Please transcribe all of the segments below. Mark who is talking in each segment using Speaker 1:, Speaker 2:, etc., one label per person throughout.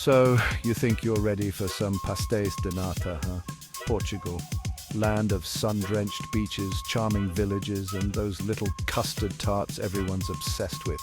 Speaker 1: So, you think you're ready for some pastéis de nata, huh? Portugal, land of sun-drenched beaches, charming villages, and those little custard tarts everyone's obsessed with.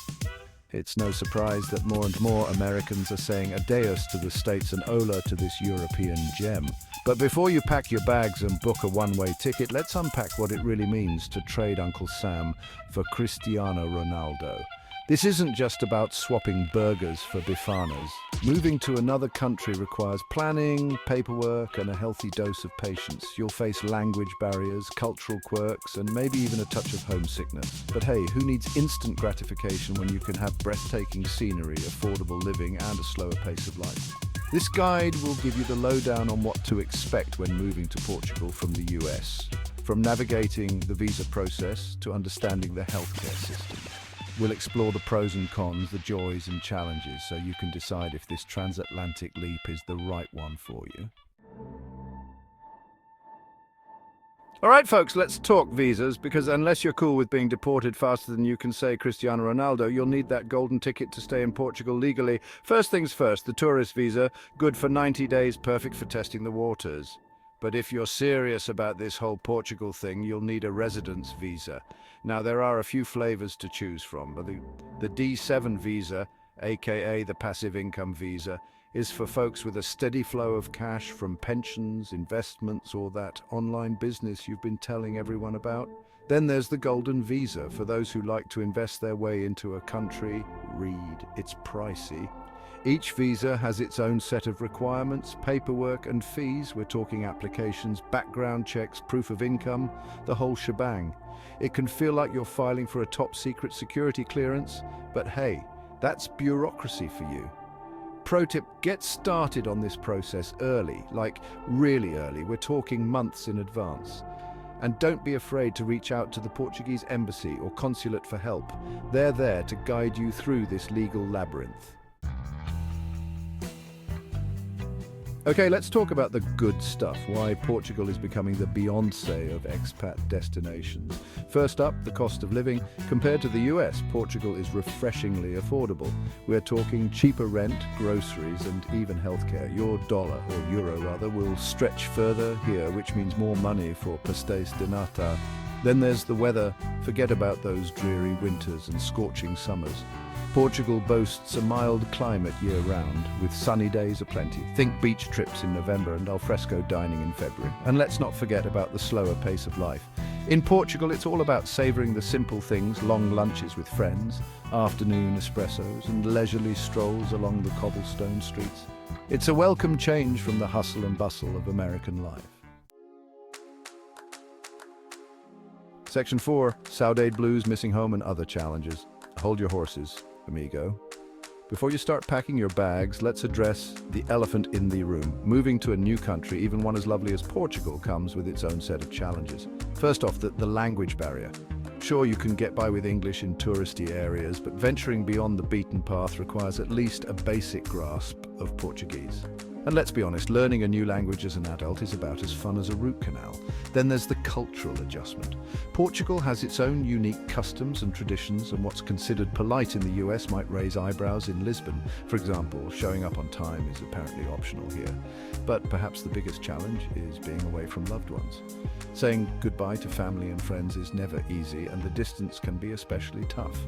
Speaker 1: It's no surprise that more and more Americans are saying adios to the States and hola to this European gem. But before you pack your bags and book a one-way ticket, let's unpack what it really means to trade Uncle Sam for Cristiano Ronaldo. This isn't just about swapping burgers for bifanas. Moving to another country requires planning, paperwork, and a healthy dose of patience. You'll face language barriers, cultural quirks, and maybe even a touch of homesickness. But hey, who needs instant gratification when you can have breathtaking scenery, affordable living, and a slower pace of life? This guide will give you the lowdown on what to expect when moving to Portugal from the US. From navigating the visa process to understanding the healthcare system. We'll explore the pros and cons, the joys and challenges, so you can decide if this transatlantic leap is the right one for you. All right, folks, let's talk visas, because unless you're cool with being deported faster than you can say Cristiano Ronaldo, you'll need that golden ticket to stay in Portugal legally. First things first, the tourist visa, good for 90 days, perfect for testing the waters. But if you're serious about this whole Portugal thing, you'll need a residence visa. Now, there are a few flavors to choose from, but the D7 visa, aka the passive income visa, is for folks with a steady flow of cash from pensions, investments, or that online business you've been telling everyone about. Then there's the golden visa for those who like to invest their way into a country. Read, it's pricey. Each visa has its own set of requirements, paperwork and fees. We're talking applications, background checks, proof of income, the whole shebang. It can feel like you're filing for a top secret security clearance, but hey, that's bureaucracy for you. Pro tip, get started on this process early, like really early. We're talking months in advance. And don't be afraid to reach out to the Portuguese embassy or consulate for help. They're there to guide you through this legal labyrinth. Okay, let's talk about the good stuff, why Portugal is becoming the Beyoncé of expat destinations. First up, the cost of living. Compared to the US, Portugal is refreshingly affordable. We're talking cheaper rent, groceries, and even healthcare. Your dollar, or euro rather, will stretch further here, which means more money for pastéis de nata. Then there's the weather. Forget about those dreary winters and scorching summers. Portugal boasts a mild climate year-round, with sunny days aplenty. Think beach trips in November and alfresco dining in February. And let's not forget about the slower pace of life. In Portugal, it's all about savouring the simple things, long lunches with friends, afternoon espressos, and leisurely strolls along the cobblestone streets. It's a welcome change from the hustle and bustle of American life. Section 4, Saudade blues, missing home, and other challenges. Hold your horses, amigo. Before you start packing your bags, let's address the elephant in the room. Moving to a new country, even one as lovely as Portugal, comes with its own set of challenges. First off, the language barrier. Sure, you can get by with English in touristy areas, but venturing beyond the beaten path requires at least a basic grasp of Portuguese. And let's be honest, learning a new language as an adult is about as fun as a root canal. Then there's the cultural adjustment. Portugal has its own unique customs and traditions, and what's considered polite in the US might raise eyebrows in Lisbon. For example, showing up on time is apparently optional here. But perhaps the biggest challenge is being away from loved ones. Saying goodbye to family and friends is never easy, and the distance can be especially tough.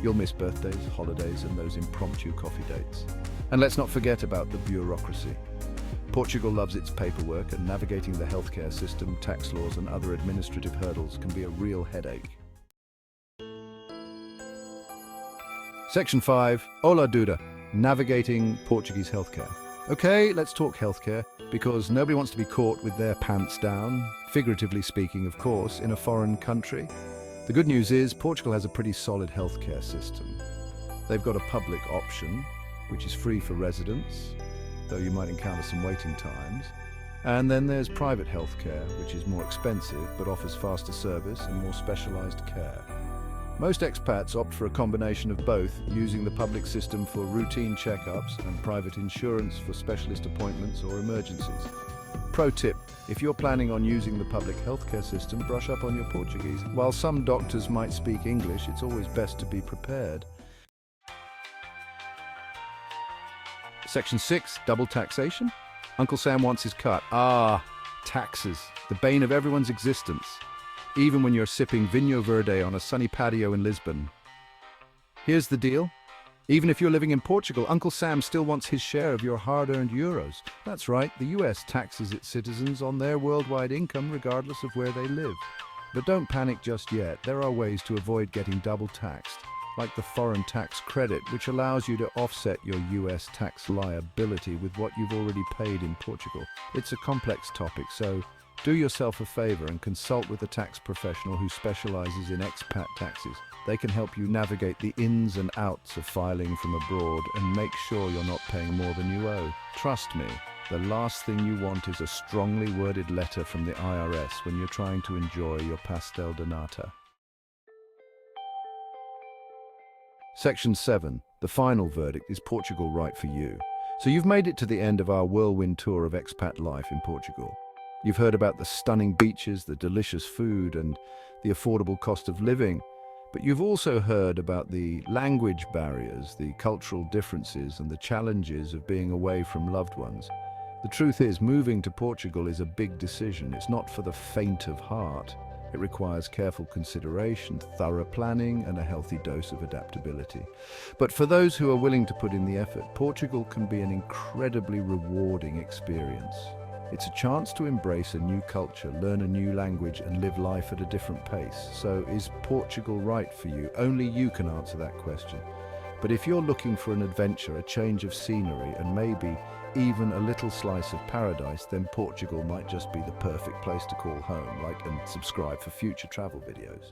Speaker 1: You'll miss birthdays, holidays, and those impromptu coffee dates. And let's not forget about the bureaucracy. Portugal loves its paperwork, and navigating the healthcare system, tax laws, and other administrative hurdles can be a real headache. Section 5, Ola Duda, navigating Portuguese healthcare. Okay, let's talk healthcare, because nobody wants to be caught with their pants down, figuratively speaking, of course, in a foreign country. The good news is Portugal has a pretty solid healthcare system. They've got a public option, which is free for residents, though you might encounter some waiting times. And then there's private healthcare, which is more expensive but offers faster service and more specialized care. Most expats opt for a combination of both, using the public system for routine checkups and private insurance for specialist appointments or emergencies. Pro tip, if you're planning on using the public healthcare system, brush up on your Portuguese. While some doctors might speak English, it's always best to be prepared. Section 6, double taxation. Uncle Sam wants his cut. Ah, taxes, the bane of everyone's existence, even when you're sipping Vinho Verde on a sunny patio in Lisbon. Here's the deal. Even if you're living in Portugal, Uncle Sam still wants his share of your hard-earned euros. That's right, the US taxes its citizens on their worldwide income regardless of where they live. But don't panic just yet. There are ways to avoid getting double taxed, like the foreign tax credit, which allows you to offset your US tax liability with what you've already paid in Portugal. It's a complex topic, so do yourself a favor and consult with a tax professional who specializes in expat taxes. They can help you navigate the ins and outs of filing from abroad and make sure you're not paying more than you owe. Trust me, the last thing you want is a strongly worded letter from the IRS when you're trying to enjoy your pastel de nata. Section 7. The final verdict. Is Portugal right for you? So you've made it to the end of our whirlwind tour of expat life in Portugal. You've heard about the stunning beaches, the delicious food, and the affordable cost of living. But you've also heard about the language barriers, the cultural differences, and the challenges of being away from loved ones. The truth is, moving to Portugal is a big decision. It's not for the faint of heart. It requires careful consideration, thorough planning, and a healthy dose of adaptability. But for those who are willing to put in the effort, Portugal can be an incredibly rewarding experience. It's a chance to embrace a new culture, learn a new language, and live life at a different pace. So, is Portugal right for you? Only you can answer that question. But if you're looking for an adventure, a change of scenery, and maybe even a little slice of paradise, then Portugal might just be the perfect place to call home. Like and subscribe for future travel videos.